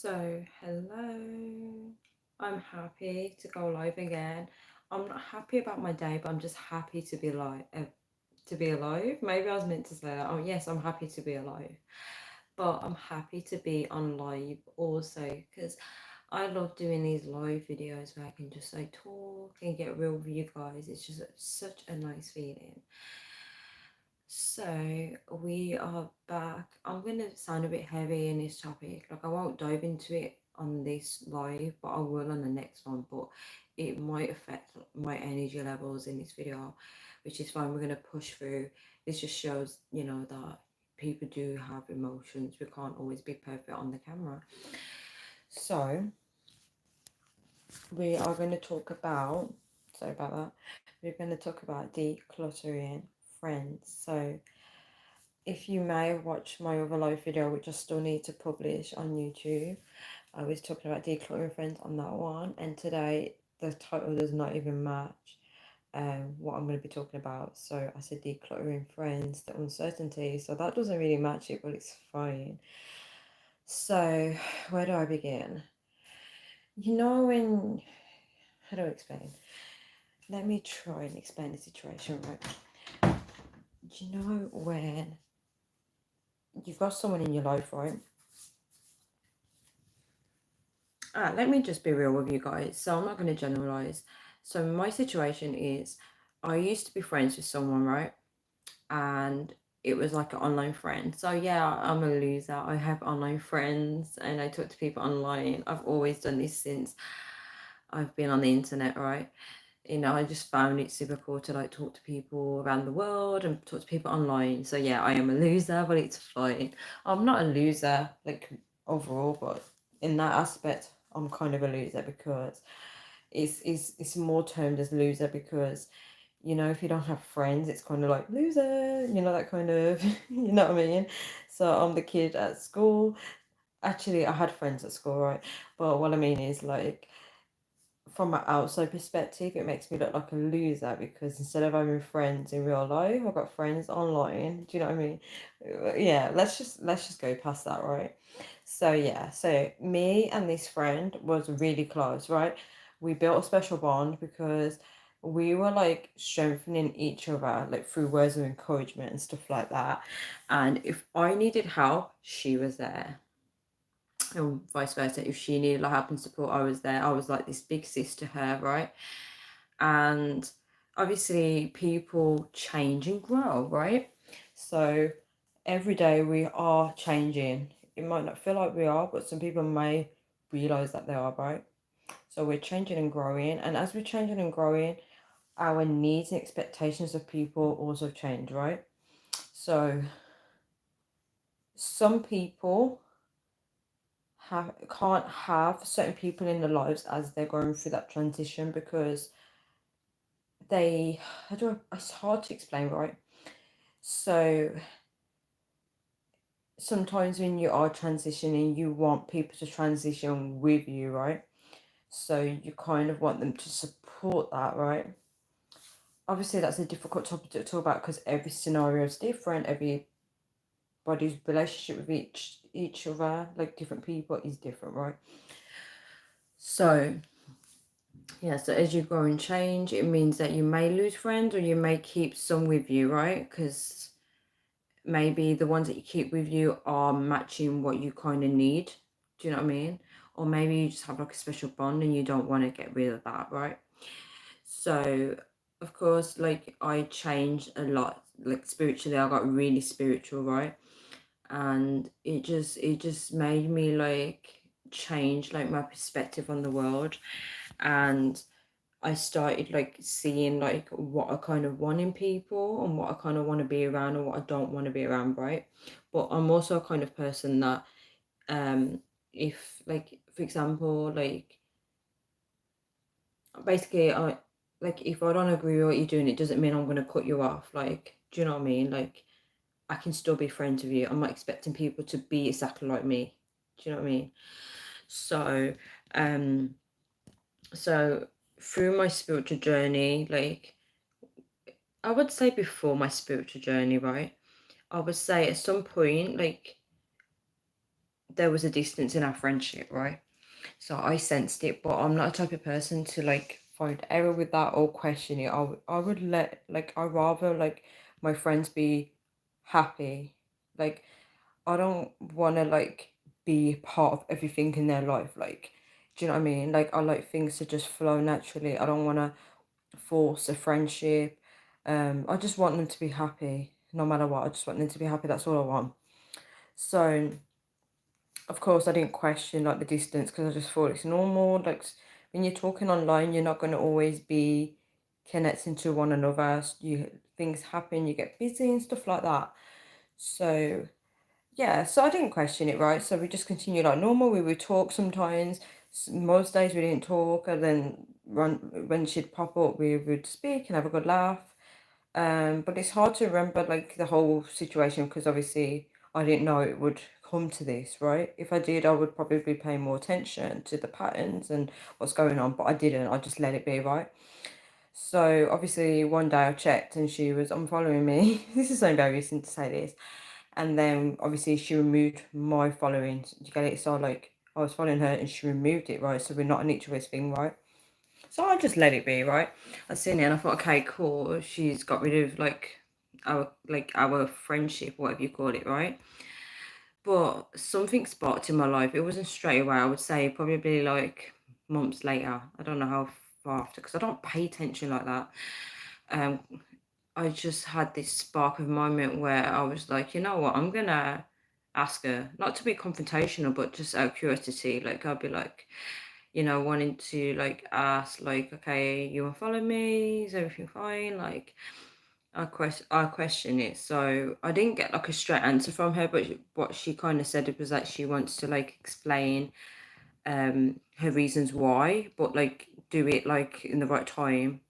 Hello. I'm happy to go live again. I'm not happy about my day, but I'm just happy to be alive. Maybe I was meant to say that. Oh, yes, I'm happy to be alive. But I'm happy to be on live also because I love doing these live videos where I can just like talk and get real with you guys. It's just such a nice feeling. So we are back. I'm gonna sound a bit heavy in this topic. Like I won't dive into it on this live, but I will on the next one. But it might affect my energy levels in this video, which is fine. We're gonna push through. This just shows, that people do have emotions. We can't always be perfect on the camera. So we are going to talk about. Sorry about that. We're going to talk about decluttering friends. So if you may have watched my other live video, which I still need to publish on YouTube, I was talking about decluttering friends on that one, and today the title does not even match what I'm going to be talking about. So I said decluttering friends, the uncertainty. So that doesn't really match it, but it's fine. So where do I begin? When how do I explain? Let me try and explain the situation, right? When you've got someone in your life, right? Let me just be real with you guys. So I'm not going to generalize. So my situation is I used to be friends with someone, right? And it was like an online friend. So yeah, I'm a loser. I have online friends and I talk to people online. I've always done this since I've been on the internet, right? I just found it super cool to like talk to people around the world and talk to people online. So yeah, I am a loser, but it's fine. I'm not a loser like overall, but in that aspect, I'm kind of a loser because it's more termed as loser because if you don't have friends, it's kind of like loser, that kind of, you know what I mean? So I'm the kid at school. Actually, I had friends at school, right? But what I mean is like from an outside perspective, it makes me look like a loser because instead of having friends in real life, I've got friends online. Do you know what I mean? Yeah, let's just go past that, right? So yeah, so me and this friend was really close, right? We built a special bond because we were like strengthening each other like through words of encouragement and stuff like that. And if I needed help, she was there and vice versa. If she needed like help and support, I was there. I was like this big sis to her, right? And obviously people change and grow, right? So every day we are changing. It might not feel like we are, but some people may realize that they are, right? So we're changing and growing, and as we're changing and growing, our needs and expectations of people also change, right? So some people can't have certain people in their lives as they're going through that transition because they I don't it's hard to explain, right? So sometimes when you are transitioning, you want people to transition with you, right? So you kind of want them to support that, right? Obviously that's a difficult topic to talk about because every scenario is different. Everybody's relationship with each other, like different people, is different, right? So yeah, so as you grow and change, it means that you may lose friends or you may keep some with you, right? Because maybe the ones that you keep with you are matching what you kind of need. Do you know what I mean? Or maybe you just have like a special bond and you don't want to get rid of that, right? So, of course, like I changed a lot, like spiritually, I got really spiritual, right? And it just made me like change like my perspective on the world. And I started like seeing like what I kind of want in people and what I kind of want to be around and what I don't want to be around, right? But I'm also a kind of person that if like for example like basically I like if I don't agree with what you're doing, it doesn't mean I'm gonna cut you off. Like, do you know what I mean? Like I can still be friends with you. I'm not expecting people to be exactly like me. Do you know what I mean? So um so through my spiritual journey, like I would say before my spiritual journey, right? I would say at some point, like there was a distance in our friendship, right? So I sensed it, but I'm not a type of person to like find error with that or question it. I would let like I rather like my friends be happy. Like I don't want to like be part of everything in their life. Like, do you know what I mean? Like I like things to just flow naturally. I don't want to force a friendship. I just want them to be happy, no matter what. I just want them to be happy. That's all I want. So of course, I didn't question like the distance because I just thought it's normal. Like when you're talking online, you're not going to always be connecting to one another. You things happen, you get busy and stuff like that. So yeah, so I didn't question it, right? So we just continued like normal. We would talk sometimes. Most days we didn't talk, and then when she'd pop up, we would speak and have a good laugh. But it's hard to remember like the whole situation because obviously I didn't know it would come to this, right? If I did, I would probably be paying more attention to the patterns and what's going on, but I didn't. I just let it be, right? So obviously one day I checked and she was unfollowing me. This is so embarrassing to say this. And then obviously she removed my following. Do you get it? So like I was following her and she removed it, right? So we're not an each other's thing, right? So I just let it be, right? I seen it and I thought, okay, cool. She's got rid of our friendship, whatever you call it, right? But something sparked in my life. It wasn't straight away. I would say probably like months later. I don't know how far after because I don't pay attention like that. Um, I just had this spark of moment where I was like, you know what, I'm gonna ask her, not to be confrontational, but just out of curiosity. Like I'll be like, wanting to like ask, like, okay, you wanna follow me? Is everything fine? Like I question it. So I didn't get like a straight answer from her, but what she kind of said it was that she wants to like explain her reasons why, but like do it like in the right time.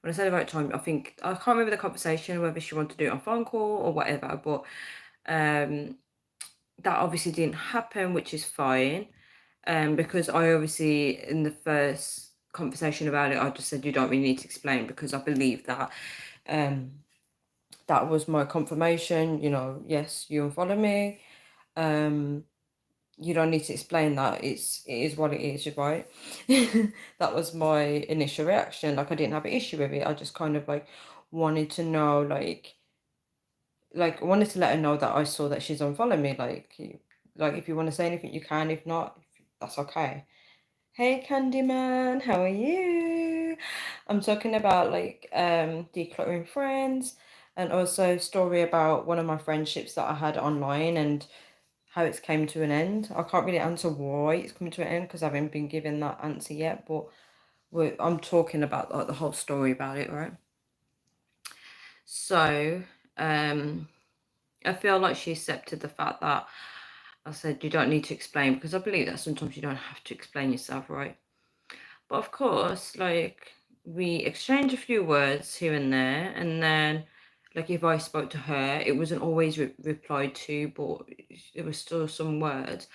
When I say the right time, I think I can't remember the conversation whether she wanted to do it on phone call or whatever, but um that obviously didn't happen, which is fine. Because I obviously in the first conversation about it, I just said you don't really need to explain because I believe that um that was my confirmation, yes, you unfollow me. Um you don't need to explain that. It is what it is, right? That was my initial reaction. Like I didn't have an issue with it. I just kind of like wanted to know, like wanted to let her know that I saw that she's unfollowed me. Like if you want to say anything, you can. If not, that's okay. Hey Candyman, how are you? I'm talking about like decluttering friends and also story about one of my friendships that I had online and how it's came to an end. I can't really answer why it's coming to an end because I haven't been given that answer yet, but I'm talking about like the whole story about it, right? So, I feel like she accepted the fact that I said you don't need to explain because I believe that sometimes you don't have to explain yourself, right? But of course, like we exchanged a few words here and there, and then like if I spoke to her, it wasn't always replied to, but it was still some words.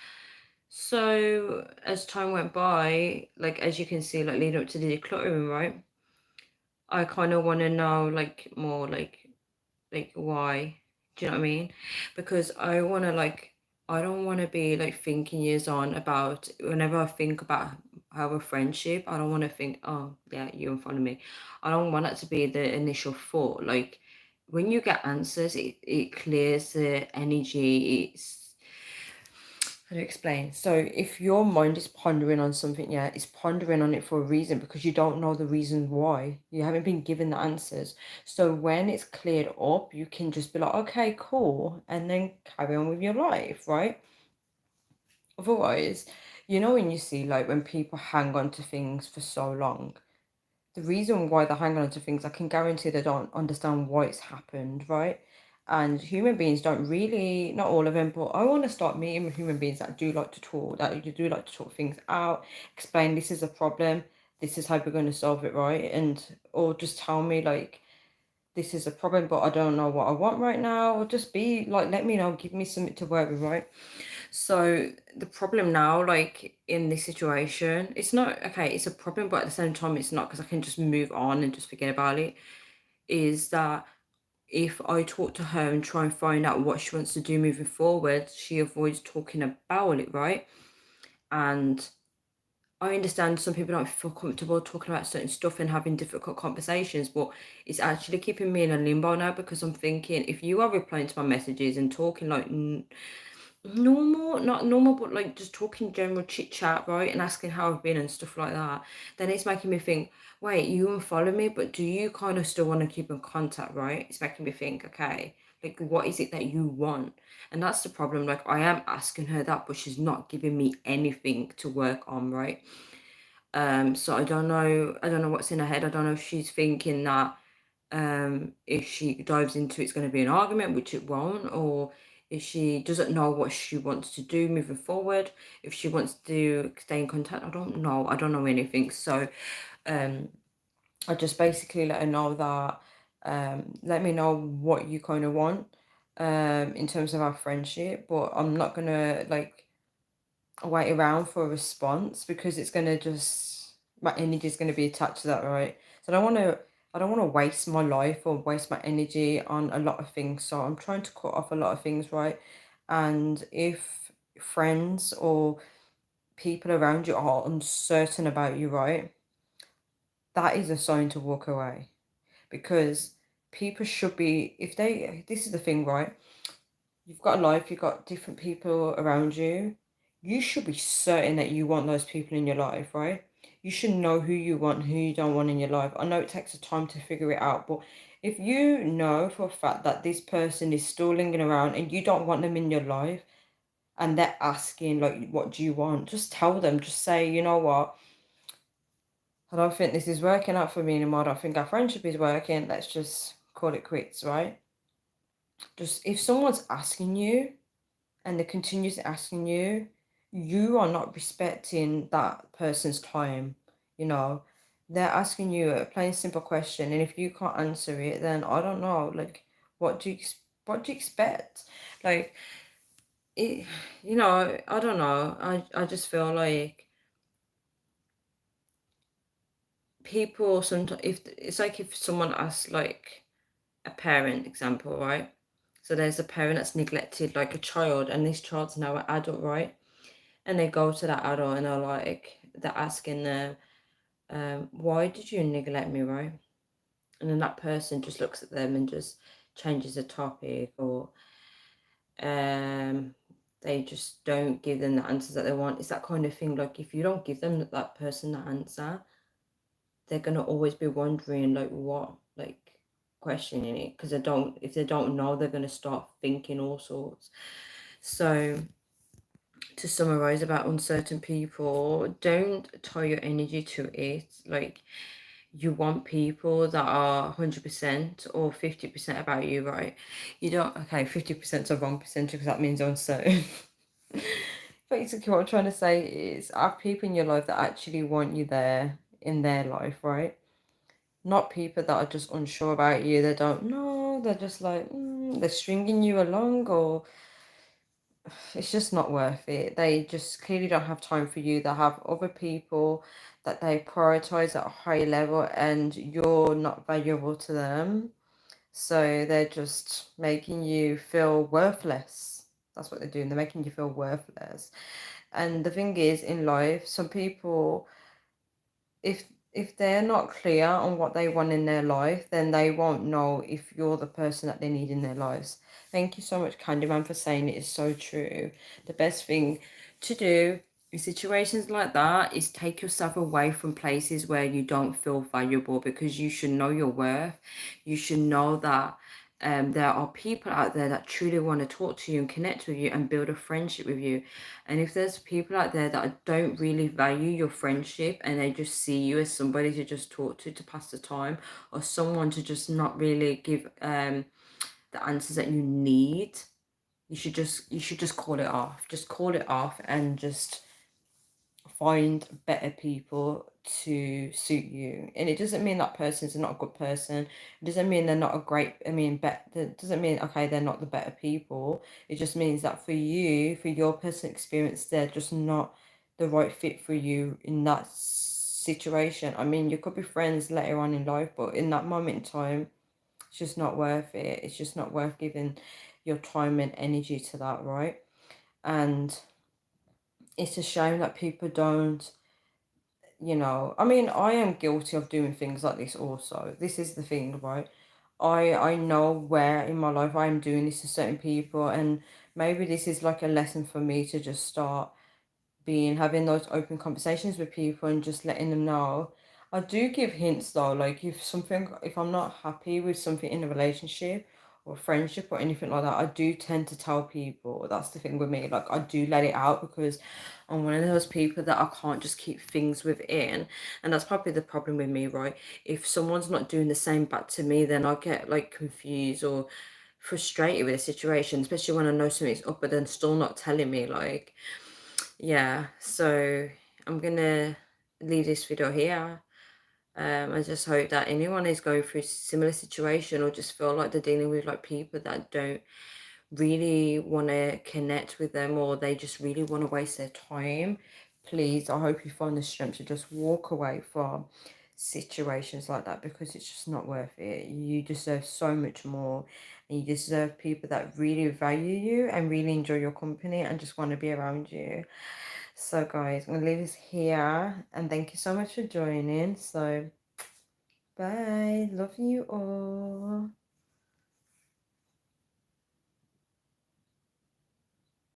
So as time went by, like as you can see, like leading up to the decluttering, right? I kind of want to know like more like why. Do you know what I mean? Because I don't want to be like thinking years on about whenever I think about our friendship, I don't want to think, oh yeah, you in front of me. I don't want that to be the initial thought. Like when you get answers, it clears the energy. How to explain? So if your mind is pondering on something, yeah, it's pondering on it for a reason because you don't know the reason why. You haven't been given the answers. So when it's cleared up, you can just be like, okay, cool, and then carry on with your life, right? Otherwise, when you see like when people hang on to things for so long, the reason why they're hanging on to things, I can guarantee they don't understand why it's happened, right? And human beings don't really, not all of them, but I want to start meeting with human beings that do like to talk, that you do like to talk things out, explain this is a problem, this is how we're going to solve it, right? And or just tell me like this is a problem, but I don't know what I want right now, or just be like, let me know, give me something to work with, right? So the problem now, like in this situation, it's not okay, it's a problem, but at the same time, it's not because I can just move on and just forget about it. Is that if I talk to her and try and find out what she wants to do moving forward, she avoids talking about it, right? And I understand some people don't feel comfortable talking about certain stuff and having difficult conversations, but it's actually keeping me in a limbo now, because I'm thinking, if you are replying to my messages and talking like normal, not normal, but like just talking general chit chat, right? And asking how I've been and stuff like that, then it's making me think, wait, you unfollow me, but do you kind of still want to keep in contact, right? It's making me think, okay, like what is it that you want? And that's the problem. Like I am asking her that, but she's not giving me anything to work on, right? So I don't know what's in her head. I don't know if she's thinking that if she dives into it's going to be an argument, which it won't, or if she doesn't know what she wants to do moving forward, if she wants to stay in contact. I don't know anything. So um I just basically let her know that let me know what you kind of want in terms of our friendship, but I'm not gonna like wait around for a response, because it's gonna just, my energy is gonna be attached to that, right? So I don't want to waste my life or waste my energy on a lot of things. So I'm trying to cut off a lot of things, right? And if friends or people around you are uncertain about you, right, that is a sign to walk away. Because people should be, if they, this is the thing, right? You've got a life, you've got different people around you. You should be certain that you want those people in your life, right? You should know who you want, who you don't want in your life. I know it takes a time to figure it out, but if you know for a fact that this person is still lingering around and you don't want them in your life, and they're asking, like, what do you want? Just tell them, just say, you know what? I don't think this is working out for me anymore. I don't think our friendship is working. Let's just call it quits, right? Just if someone's asking you, and they continuously asking you, you are not respecting that person's time. You know, they're asking you a plain simple question, and if you can't answer it, then I don't know. Like, what do you expect? Like, it, I don't know. I just feel like people sometimes, if it's like if someone asks like a parent example, right? So there's a parent that's neglected like a child, and this child's now an adult, right? And they go to that adult and they're asking them, why did you neglect me, right? And then that person just looks at them and just changes the topic, or um, they just don't give them the answers that they want. It's that kind of thing. Like if you don't give them that person the answer, they're gonna always be wondering like what, like questioning it, because if they don't know, they're gonna start thinking all sorts. So to summarize about uncertain people, don't tie your energy to it. Like you want people that are 100% or 50% about you, right? You don't, okay, 50% is a wrong percentage because that means uncertain. Basically, what I'm trying to say is have people in your life that actually want you there in their life, right? Not people that are just unsure about you. They don't know. They're just like, they're stringing you along, or it's just not worth it. They just clearly don't have time for you. They have other people that they prioritize at a high level, and you're not valuable to them. So they're just making you feel worthless. That's what they're doing. They're making you feel worthless. And the thing is, in life, some people, if they're not clear on what they want in their life, then they won't know if you're the person that they need in their lives. Thank you so much, Candyman, for saying it is so true. The best thing to do in situations like that is take yourself away from places where you don't feel valuable, because you should know your worth. You should know that there are people out there that truly want to talk to you and connect with you and build a friendship with you. And if there's people out there that don't really value your friendship, and they just see you as somebody to just talk to pass the time, or someone to just not really give the answers that you need, you should just call it off. Just call it off and just find better people to suit you. And it doesn't mean that person's not a good person. It doesn't mean they're not a great, that doesn't mean, okay, they're not the better people. It just means that for you, for your personal experience, they're just not the right fit for you in that situation. I mean, you could be friends later on in life, but in that moment in time, It's just not worth it. It's just not worth giving your time and energy to that, right? And it's a shame that people don't, I mean, I am guilty of doing things like this also. This is the thing, right? I know where in my life I am doing this to certain people, and maybe this is like a lesson for me to just start being having those open conversations with people and just letting them know. I do give hints though, like if I'm not happy with something in a relationship or friendship or anything like that, I do tend to tell people. That's the thing with me. Like I do let it out because I'm one of those people that I can't just keep things within. And that's probably the problem with me, right? If someone's not doing the same back to me, then I get like confused or frustrated with the situation, especially when I know something's up but then still not telling me. Like, yeah, so I'm gonna leave this video here. I just hope that anyone is going through a similar situation or just feel like they're dealing with like people that don't really want to connect with them, or they just really want to waste their time. Please, I hope you find the strength to just walk away from situations like that, because it's just not worth it. You deserve so much more, and you deserve people that really value you and really enjoy your company and just want to be around you. So guys, I'm gonna leave this here, and thank you so much for joining. So bye, love you all.